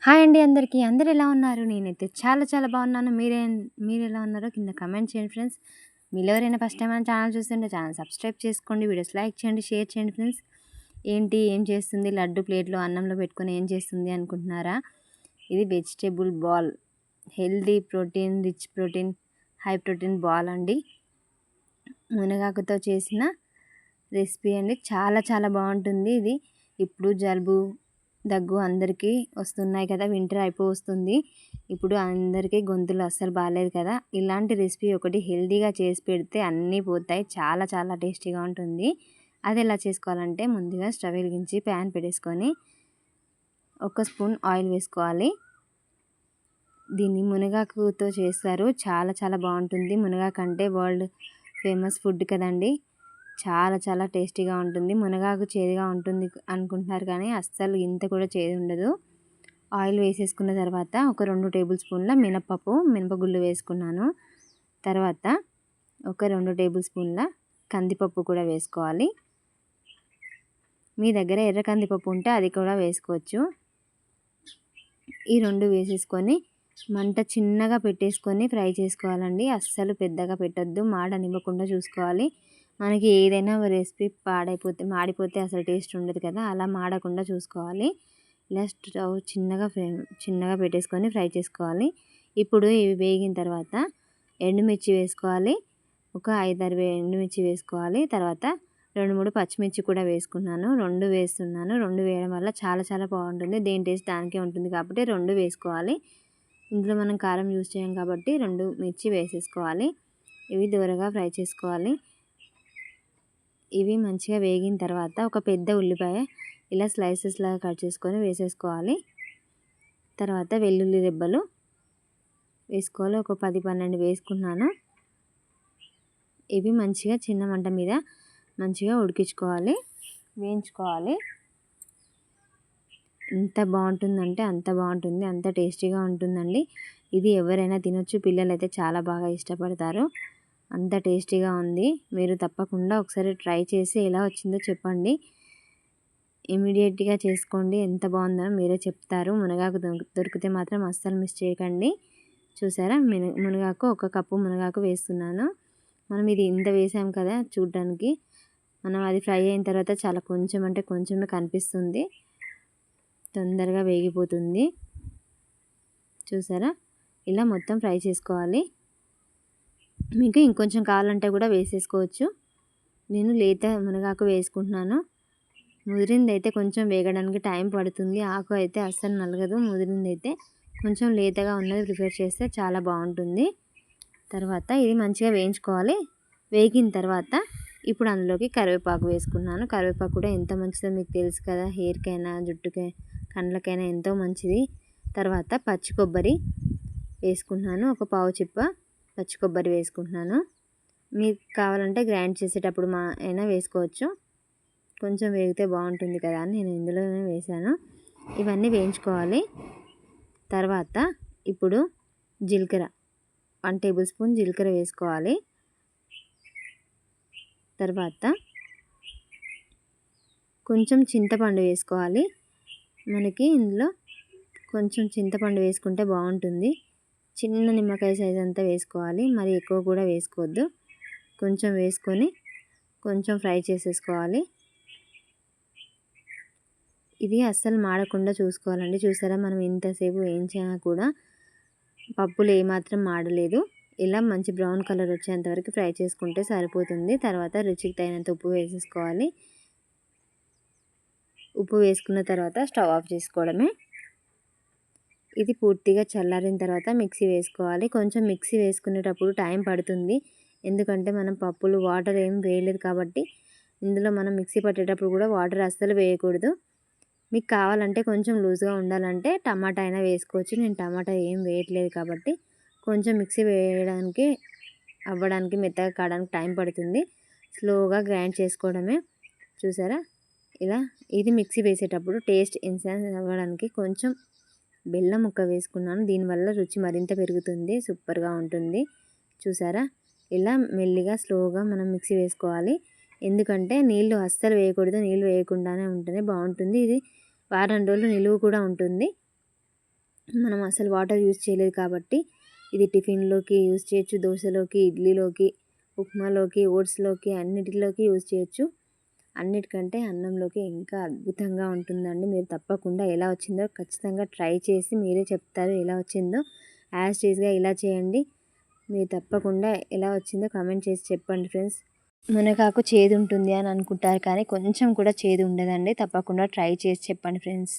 Hi అండి అందరికీ. అందరూ ఎలా ఉన్నారు? నేనైతే చాలా చాలా బాగున్నాను. మీరెలా ఉన్నారో కింద కామెంట్ చేయండి ఫ్రెండ్స్. మీలో ఎవరైనా ఫస్ట్ టైం మన ఛానల్ చూస్తుంటే ఛానల్ సబ్స్క్రైబ్ చేసుకోండి. వీడియోస్ లైక్ చేయండి, షేర్ చేయండి ఫ్రెండ్స్. ఏం చేస్తుంది లడ్డు ప్లేట్‌లో అన్నంలో పెట్టుకొని ఏం చేస్తుంది అనుకుంటున్నారా? ఇది vegetable ball. Healthy protein, rich protein, high protein ball అండి. మునగాకుతో చేసిన రెసిపీ అండి. చాలా చాలా బాగుంటుంది ఇది. ఇప్పుడు జలుబు, దగ్గు అందరికీ వస్తున్నాయి కదా, వింటర్ వస్తుంది. ఇప్పుడు అందరికీ గొంతులు అస్సలు బాగాలేదు కదా, ఇలాంటి రెసిపీ ఒకటి హెల్తీగా చేసి పెడితే అన్నీ పోతాయి. చాలా చాలా టేస్టీగా ఉంటుంది. అది ఎలా చేసుకోవాలంటే ముందుగా స్టవ్ వెలిగించి ప్యాన్ పెట్టేసుకొని 1 స్పూన్ ఆయిల్ వేసుకోవాలి. దీన్ని మునగాకుతో చేస్తారు. చాలా చాలా బాగుంటుంది. మునగాకు అంటే వరల్డ్ ఫేమస్ ఫుడ్ కదండి. చాలా చాలా టేస్టీగా ఉంటుంది. మునగాకు చేదుగా ఉంటుంది అనుకుంటున్నారు కానీ అస్సలు ఇంత కూడా చేదు ఉండదు. ఆయిల్ వేసేసుకున్న తర్వాత ఒక 2 టేబుల్ స్పూన్ల మినపగుళ్ళు వేసుకున్నాను. తర్వాత ఒక 2 టేబుల్ స్పూన్ల కందిపప్పు కూడా వేసుకోవాలి. మీ దగ్గర ఎర్ర కందిపప్పు ఉంటే అది కూడా వేసుకోవచ్చు. ఈ 2 వేసేసుకొని మంట చిన్నగా పెట్టేసుకొని ఫ్రై చేసుకోవాలండి. అస్సలు పెద్దగా పెట్టొద్దు, మాడనివ్వకుండా చూసుకోవాలి. మనకి ఏదైనా రెసిపీ మాడిపోతే అసలు టేస్ట్ ఉండదు కదా, అలా మాడకుండా చూసుకోవాలి. ఇలా స్టవ్ చిన్నగా పెట్టేసుకొని ఫ్రై చేసుకోవాలి. ఇప్పుడు ఇవి వేగిన తర్వాత ఎండుమిర్చి వేసుకోవాలి. ఒక 5-6 ఎండుమిర్చి వేసుకోవాలి. తర్వాత 2-3 పచ్చిమిర్చి కూడా వేసుకున్నాను. 2 వేస్తున్నాను. 2 వేయడం వల్ల చాలా చాలా బాగుంటుంది. దేని టేస్ట్ దానికే ఉంటుంది కాబట్టి 2 వేసుకోవాలి. ఇందులో మనం కారం యూజ్ చేయం కాబట్టి 2 మిర్చి వేసేసుకోవాలి. ఇవి దూరగా ఫ్రై చేసుకోవాలి. ఇవి మంచిగా వేగిన తర్వాత ఒక పెద్ద ఉల్లిపాయ ఇలా స్లైసెస్ లాగా కట్ చేసుకొని వేసేసుకోవాలి. తర్వాత వెల్లుల్లి రెబ్బలు వేసుకోవాలి. ఒక 10-12 వేసుకున్నాను. ఇవి మంచిగా చిన్న మంట మీద మంచిగా ఉడికించుకోవాలి, వేయించుకోవాలి. ఎంత బాగుంటుందంటే అంత బాగుంటుంది, అంత టేస్టీగా ఉంటుందండి. ఇది ఎవరైనా తినొచ్చు. పిల్లలైతే చాలా బాగా ఇష్టపడతారు. అంత టేస్టీగా ఉంది. మీరు తప్పకుండా ఒకసారి ట్రై చేసి ఎలా వచ్చిందో చెప్పండి. ఇమీడియట్గా చేసుకోండి. ఎంత బాగుందో మీరే చెప్తారు. మునగాకు దొరికితే మాత్రం అస్సలు మిస్ చేయకండి. చూసారా, మునగాకు 1 కప్పు మునగాకు వేస్తున్నాను. మనం ఇది ఇంత వేసాం కదా, చూడడానికి మనం అది ఫ్రై అయిన తర్వాత చాలా కొంచెం అంటే కొంచెమే కనిపిస్తుంది, తొందరగా వేగిపోతుంది. చూసారా, ఇలా మొత్తం ఫ్రై చేసుకోవాలి. మీకు ఇంకొంచెం కావాలంటే కూడా వేసేసుకోవచ్చు. నేను లేత మునగాకు వేసుకుంటున్నాను. ముదిరింది అయితే కొంచెం వేగడానికి టైం పడుతుంది. ఆకు అయితే అస్సలు నలగదు. ముదిరింది అయితే కొంచెం లేతగా ఉన్నది ప్రిపేర్ చేస్తే చాలా బాగుంటుంది. తర్వాత ఇది మంచిగా వేయించుకోవాలి. వేగిన తర్వాత ఇప్పుడు అందులోకి కరివేపాకు వేసుకున్నాను. కరివేపాకు కూడా ఎంత మంచిదో మీకు తెలుసు కదా, హెయిర్కైనా, జుట్టుకి, కండ్లకైనా ఎంతో మంచిది. తర్వాత పచ్చి కొబ్బరి వేసుకుంటున్నాను. ఒక పావు చిప్ప పచ్చి కొబ్బరి వేసుకుంటున్నాను. మీకు కావాలంటే గ్రైండ్ చేసేటప్పుడు అయినా వేసుకోవచ్చు. కొంచెం వేగితే బాగుంటుంది కదా అని నేను ఇందులోనే వేసాను. ఇవన్నీ వేయించుకోవాలి. తర్వాత ఇప్పుడు జీలకర్ర 1 టేబుల్ స్పూన్ జీలకర్ర వేసుకోవాలి. తర్వాత కొంచెం చింతపండు వేసుకోవాలి. మనకి ఇందులో కొంచెం చింతపండు వేసుకుంటే బాగుంటుంది. చిన్న నిమ్మకాయ సైజ్ అంతా వేసుకోవాలి. మరి ఎక్కువ కూడా వేసుకోవద్దు. కొంచెం వేసుకొని కొంచెం ఫ్రై చేసేసుకోవాలి. ఇది అస్సలు మాడకుండా చూసుకోవాలండి. చూసారా, మనం ఇంతసేపు వేయించినా కూడా పప్పులు ఏమాత్రం మాడలేదు. ఇలా మంచి బ్రౌన్ కలర్ వచ్చేంత వరకు ఫ్రై చేసుకుంటే సరిపోతుంది. తర్వాత రుచికి తగినంత ఉప్పు వేసేసుకోవాలి. ఉప్పు వేసుకున్న తర్వాత స్టవ్ ఆఫ్ చేసుకోవడమే. ఇది పూర్తిగా చల్లారిన తర్వాత మిక్సీ వేసుకోవాలి. కొంచెం మిక్సీ వేసుకునేటప్పుడు టైం పడుతుంది, ఎందుకంటే మనం పప్పులు వాటర్ ఏం వేయలేదు కాబట్టి. ఇందులో మనం మిక్సీ పట్టేటప్పుడు కూడా వాటర్ అస్సలు వేయకూడదు. మీకు కావాలంటే కొంచెం లూజ్గా ఉండాలంటే టమాటా అయినా వేసుకోవచ్చు. నేను టమాటా ఏం వేయట్లేదు కాబట్టి కొంచెం మిక్సీ అవ్వడానికి మెత్తగా కావడానికి టైం పడుతుంది. స్లోగా గ్రైండ్ చేసుకోవడమే. చూసారా, ఇలా ఇది మిక్సీ వేసేటప్పుడు టేస్ట్ ఎన్హాన్స్ అవ్వడానికి కొంచెం బెల్లం ముక్క వేసుకున్నాను. దీనివల్ల రుచి మరింత పెరుగుతుంది, సూపర్గా ఉంటుంది. చూసారా, ఇలా మెల్లిగా స్లోగా మనం మిక్సీ వేసుకోవాలి. ఎందుకంటే నీళ్ళు అస్సలు వేయకూడదు. నీళ్ళు వేయకుండానే ఉంటేనే బాగుంటుంది. ఇది వారం రోజులు నిలువ కూడా ఉంటుంది. మనం అసలు వాటర్ యూజ్ చేయలేదు కాబట్టి ఇది టిఫిన్లోకి యూజ్ చేయొచ్చు, దోశలోకి, ఇడ్లీలోకి, ఉప్మాలోకి, ఓట్స్లోకి అన్నిటిలోకి యూజ్ చేయొచ్చు. అన్నిటికంటే అన్నంలోకి ఇంకా అద్భుతంగా ఉంటుందండి. మీరు తప్పకుండా ఎలా వచ్చిందో ఖచ్చితంగా ట్రై చేసి మీరే చెప్తారు ఎలా వచ్చిందో. యాజ్ టీజ్గా ఇలా చేయండి. మీరు తప్పకుండా ఎలా వచ్చిందో కామెంట్ చేసి చెప్పండి ఫ్రెండ్స్. మునగాకు చేదు ఉంటుంది అని అనుకుంటారు కానీ కొంచెం కూడా చేదు ఉండదండి. తప్పకుండా ట్రై చేసి చెప్పండి ఫ్రెండ్స్.